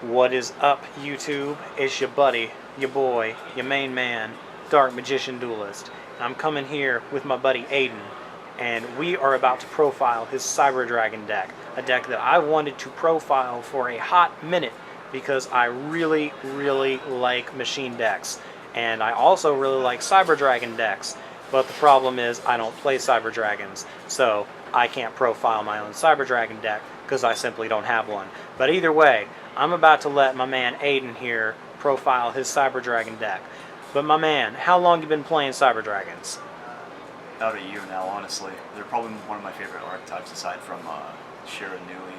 What is up, YouTube? It's your buddy, your boy, your main man, Dark Magician Duelist. I'm coming here with my buddy Aiden, and we are about to profile his Cyber Dragon deck. A deck that I wanted to profile for a hot minute because I really like machine decks. And I also really like Cyber Dragon decks. But the problem is I don't play Cyber Dragons, so I can't profile my own Cyber Dragon deck because I simply don't have one. But either way, I'm about to let my man Aiden here profile his Cyber Dragon deck. But my man, how long you been playing Cyber Dragons? About a year now, honestly. They're probably one of my favorite archetypes aside from Shiranui.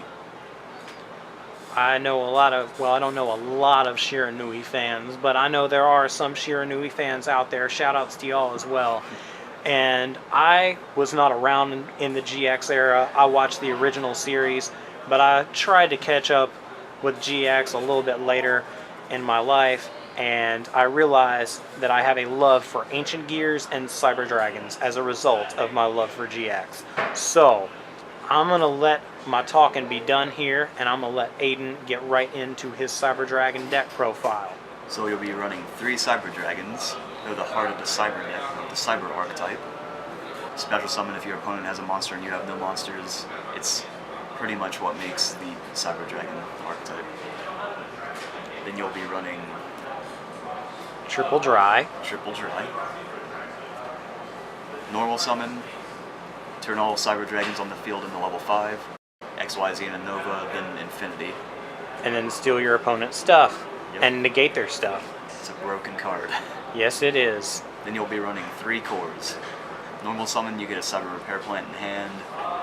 I know a lot of, well, I don't know a lot of Shiranui fans, but I know there are some Shiranui fans out there. Shoutouts to y'all as well. And I was not around in the GX era. I watched the original series, but I tried to catch up with GX a little bit later in my life, and I realized that I have a love for Ancient Gears and Cyber Dragons as a result of my love for GX. So, I'm going to let my talking be done here, and I'm going to let Aiden get right into his Cyber Dragon deck profile. So you'll be running 3 Cyber Dragons. They're the heart of the Cyber deck, the Cyber archetype. Special summon if your opponent has a monster and you have no monsters. It's pretty much what makes the Cyber Dragon archetype. Then you'll be running Triple Dry. Normal summon. Turn all Cyber Dragons on the field into level 5. XYZ and a Nova, then Infinity. And then steal your opponent's stuff. Yep. And negate their stuff. It's a broken card. Yes, it is. Then you'll be running 3 cores. Normal summon, you get a Cyber Repair Plant in hand.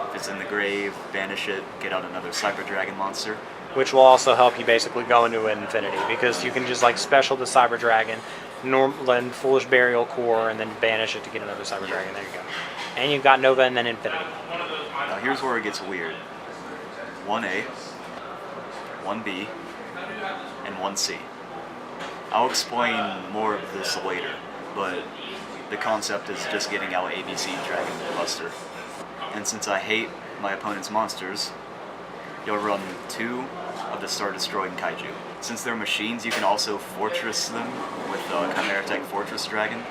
If it's in the grave, banish it, get out another Cyber Dragon monster. Which will also help you basically go into an Infinity, because you can just like special the Cyber Dragon, then Foolish Burial Core, and then banish it to get another Cyber Dragon. There you go. And you've got Nova and then Infinity. Now here's where it gets weird. 1A, 1B, and 1C. I'll explain more of this later, but the concept is just getting out ABC Dragon Buster. And since I hate my opponent's monsters, you'll run 2 of the Star Destroying Kaiju. Since they're machines, you can also Fortress them with Chimera Tech Fortress Dragon.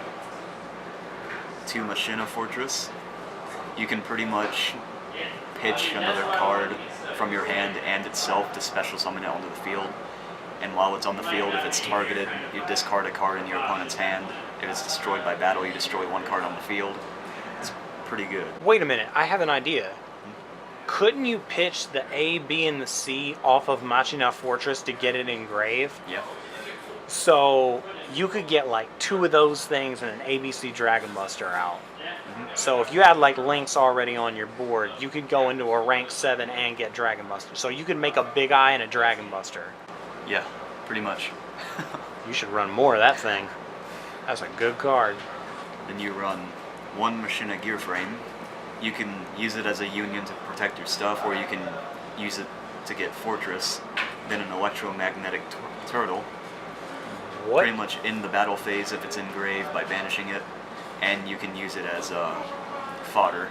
2 Machina Fortress. You can pretty much pitch another card from your hand and itself to special summon it onto the field. And while it's on the field, if it's targeted, you discard a card in your opponent's hand. If it's destroyed by battle, you destroy 1 card on the field. It's pretty good. Wait a minute, I have an idea. Couldn't you pitch the A, B, and the C off of Machina Fortress to get it engraved? Yeah. So you could get like 2 of those things and an ABC Dragon Buster out. So if you had like links already on your board, you could go into a rank 7 and get Dragon Buster. So you could make a Big Eye and a Dragon Buster. Yeah, pretty much. You should run more of that thing. That's a good card. Then you run 1 Machina Gear Frame. You can use it as a union to protect your stuff, or you can use it to get Fortress, then an Electromagnetic Turtle. What? Pretty much in the battle phase if it's engraved by banishing it, and you can use it as fodder.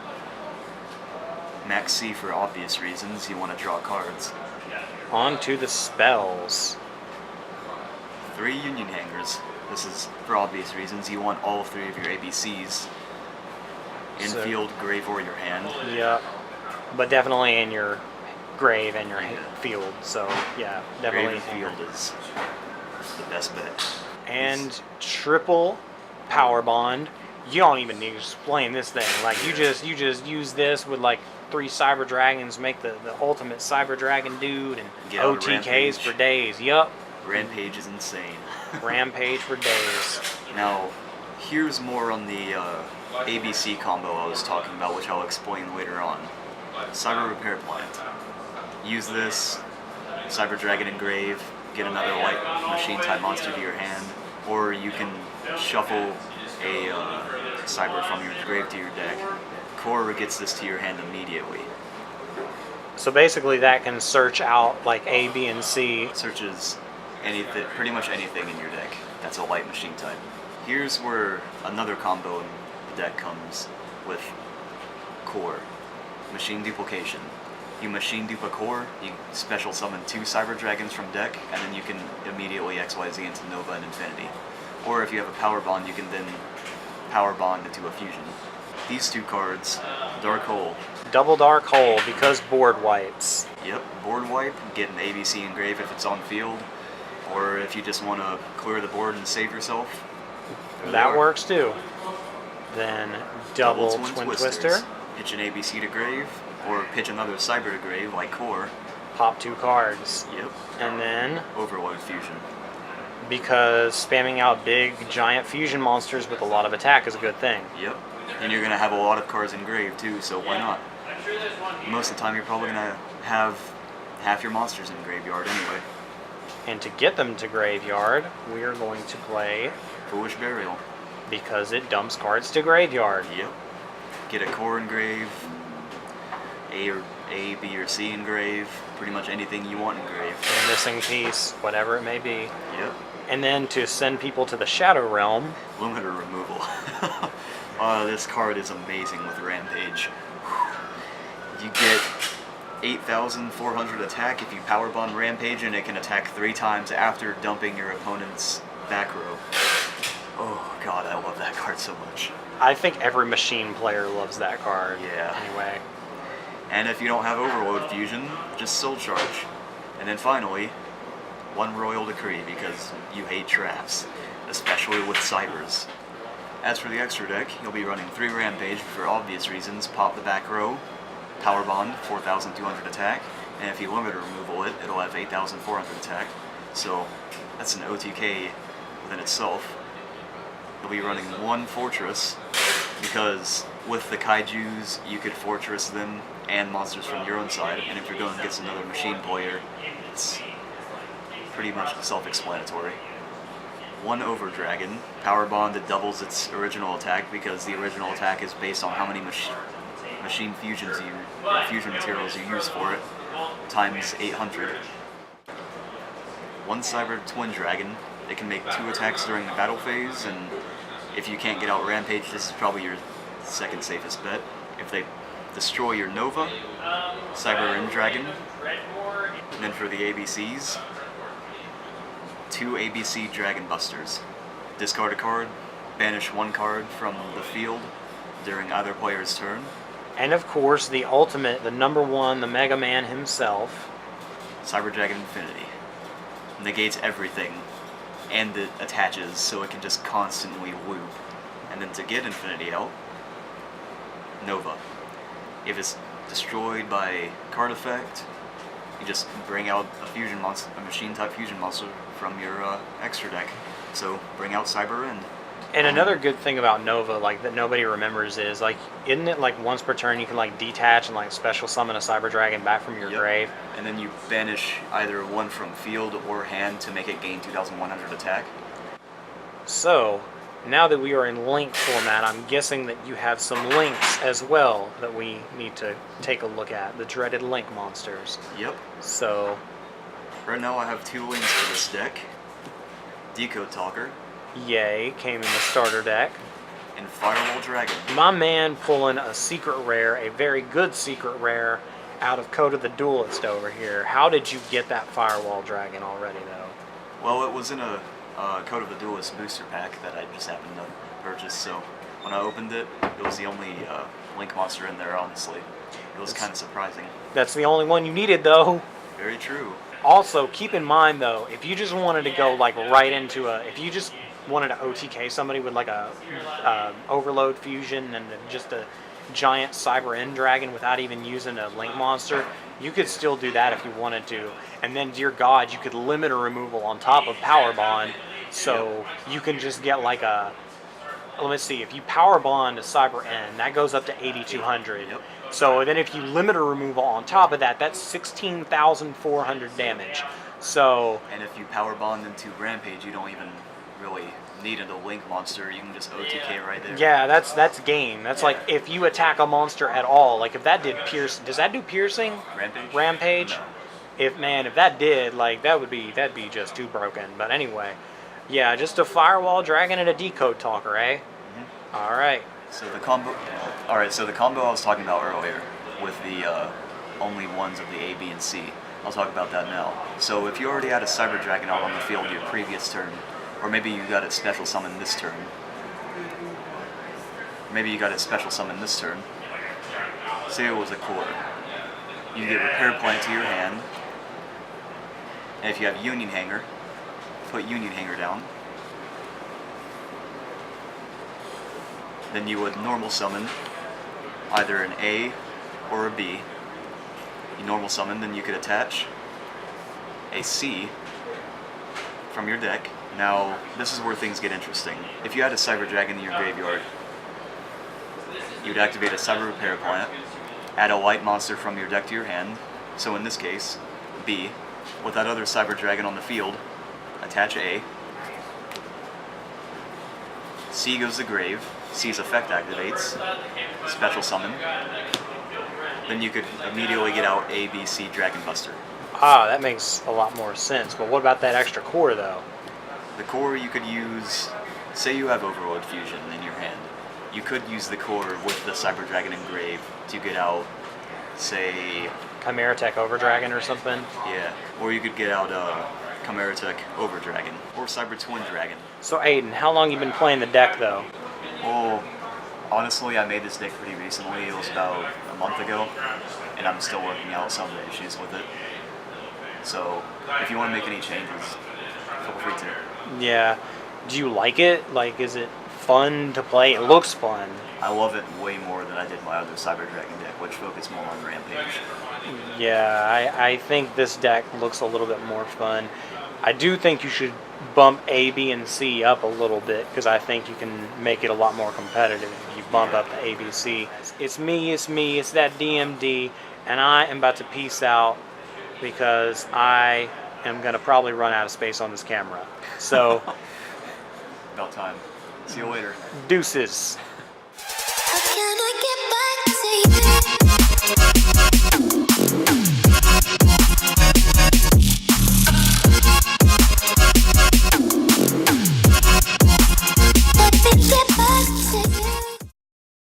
Max C for obvious reasons, you want to draw cards. On to the spells. 3 Union Hangers. This is for obvious reasons, you want all 3 of your ABCs in field, grave, or your hand. Yeah, but definitely in your grave and your field. So yeah, definitely. Grave and field is the best bet. And triple power bond. You don't even need to explain this thing. Like you just use this with like 3 Cyber Dragons, make the ultimate Cyber Dragon dude, and Get out OTKs for days. Yup. Rampage is insane. Rampage for days. Now, here's more on the ABC combo I was talking about, which I'll explain later on. Cyber Repair Plant. Use this, Cyber Dragon engrave, get another white machine type monster to your hand, or you can shuffle a Cyber from your grave to your deck. Core gets this to your hand immediately. So basically that can search out like A, B, and C. Searches anything, pretty much anything in your deck that's a white machine type. Here's where another combo in the deck comes with Core. Machine Duplication. You machine dupe a core, you special summon 2 Cyber Dragons from deck, and then you can immediately XYZ into Nova and Infinity. Or if you have a Power Bond, you can then Power Bond into a Fusion. These 2 cards, Dark Hole. Double Dark Hole because board wipes. Yep, board wipe, get an ABC engrave if it's on field, or if you just want to clear the board and save yourself. That works too. Then double Twin Twister. Pitch an ABC to grave, or pitch another Cyber to grave like Core. Pop 2 cards. Yep. And then Overload Fusion. Because spamming out big giant fusion monsters with a lot of attack is a good thing. Yep. And you're going to have a lot of cards in grave too, so why not? Most of the time you're probably going to have half your monsters in graveyard anyway. And to get them to graveyard, we are going to play Foolish Burial. Because it dumps cards to graveyard. Yep. Get a Core in grave, A, B, or C in grave, pretty much anything you want in grave. A missing piece, whatever it may be. Yep. And then to send people to the Shadow Realm. Limiter removal. This card is amazing with Rampage. You get 8,400 attack if you Power Bond Rampage, and it can attack 3 times after dumping your opponent's back row. Oh god, I love that card so much. I think every machine player loves that card. Yeah. Anyway. And if you don't have Overload Fusion, just Soul Charge. And then finally, 1 Royal Decree, because you hate traps, especially with Cybers. As for the extra deck, you'll be running 3 Rampage for obvious reasons. Pop the back row, Power Bond, 4,200 attack, and if you limiter removal it, it'll have 8,400 attack. So that's an OTK within itself. You'll be running 1 Fortress, because with the Kaijus, you could Fortress them and monsters from your own side, and if you're going against another machine player, it's pretty much self-explanatory. 1 Over Dragon, Power Bond that doubles its original attack, because the original attack is based on how many machine fusions fusion materials you use for it, times 800. 1 Cyber Twin Dragon, it can make 2 attacks during the battle phase, and if you can't get out Rampage, this is probably your second safest bet. If they destroy your Nova, Cyber End Dragon, and then for the ABCs, 2 ABC Dragon Busters. Discard a card, banish 1 card from the field during either player's turn. And of course, the ultimate, the number 1, the Mega Man himself. Cyber Dragon Infinity. Negates everything, and it attaches so it can just constantly loop. And then to get Infinity out, Nova. If it's destroyed by card effect, you just bring out a fusion monster, a machine type fusion monster from your extra deck. So bring out Cyber End. And another good thing about Nova, like that nobody remembers, is like, isn't it like once per turn you can like detach and like special summon a Cyber Dragon back from your grave? And then you banish either 1 from field or hand to make it gain 2,100 attack. So now that we are in link format, I'm guessing that you have some links as well that we need to take a look at. The dreaded link monsters. Yep. So Right now I have 2 links for this deck. Decode Talker. Yay, came in the starter deck. And Firewall Dragon. My man pulling a secret rare, a very good secret rare, out of Code of the Duelist over here. How did you get that Firewall Dragon already, though? Well, it was in a Code of the Duelist booster pack that I just happened to purchase, so when I opened it, it was the only Link monster in there, honestly. It was kind of surprising. That's the only one you needed, though. Very true. Also, keep in mind, though, if you just wanted to go, like, right into if you just wanted to OTK somebody with, like, a Overload Fusion and just a giant Cyber End Dragon without even using a Link monster, you could still do that if you wanted to. And then, dear God, you could limiter removal on top of Power Bond, so you can just get, like, let's see, if you Power Bond a Cyber End, that goes up to 8,200. Yep. So then if you limiter removal on top of that, that's 16,400 damage. So... And if you Power Bond into Rampage, you don't even really need a Link monster. You can just OTK right there. Yeah, that's game. That's like if you attack a monster at all, like if that did pierce... Does that do piercing? Rampage? Rampage? No. If that did, like that'd be just too broken. But anyway, yeah, just a Firewall Dragon and a Decode Talker, eh? Mm-hmm. All right. So the combo I was talking about earlier with the only ones of the A, B, and C. I'll talk about that now. So if you already had a Cyber Dragon out on the field your previous turn, or maybe you got it special summoned this turn, say it was a core, you get Repair Plant to your hand, and if you have Union Hanger, put Union Hanger down. Then you would normal summon either an A or a B. You normal summon, then you could attach a C from your deck. Now, this is where things get interesting. If you had a Cyber Dragon in your graveyard, you'd activate a Cyber Repair Plant, add a white monster from your deck to your hand, so in this case, B, with that other Cyber Dragon on the field, attach A, C goes to grave, C's effect activates, special summon, then you could immediately get out A, B, C Dragon Buster. Ah, that makes a lot more sense. But what about that extra core, though? The core you could use, say you have Overlord Fusion in your hand, you could use the core with the Cyber Dragon engraved to get out, say... Chimera Tech Over Dragon or something? Yeah, or you could get out Chimera Tech Over Dragon, or Cyber Twin Dragon. So Aiden, how long you been playing the deck, though? Well, honestly, I made this deck pretty recently. It was about a month ago, and I'm still working out some of the issues with it. So, if you want to make any changes, feel free to. Yeah. Do you like it? Like, is it fun to play? It looks fun. I love it way more than I did my other Cyber Dragon deck, which focused more on Rampage. Yeah, I think this deck looks a little bit more fun. I do think you should bump A, B, and C up a little bit, because I think you can make it a lot more competitive if you bump up the A, B, C. It's me, it's that DMD, and I am about to peace out because I am going to probably run out of space on this camera. So, About time. See you later. deuces. How can I get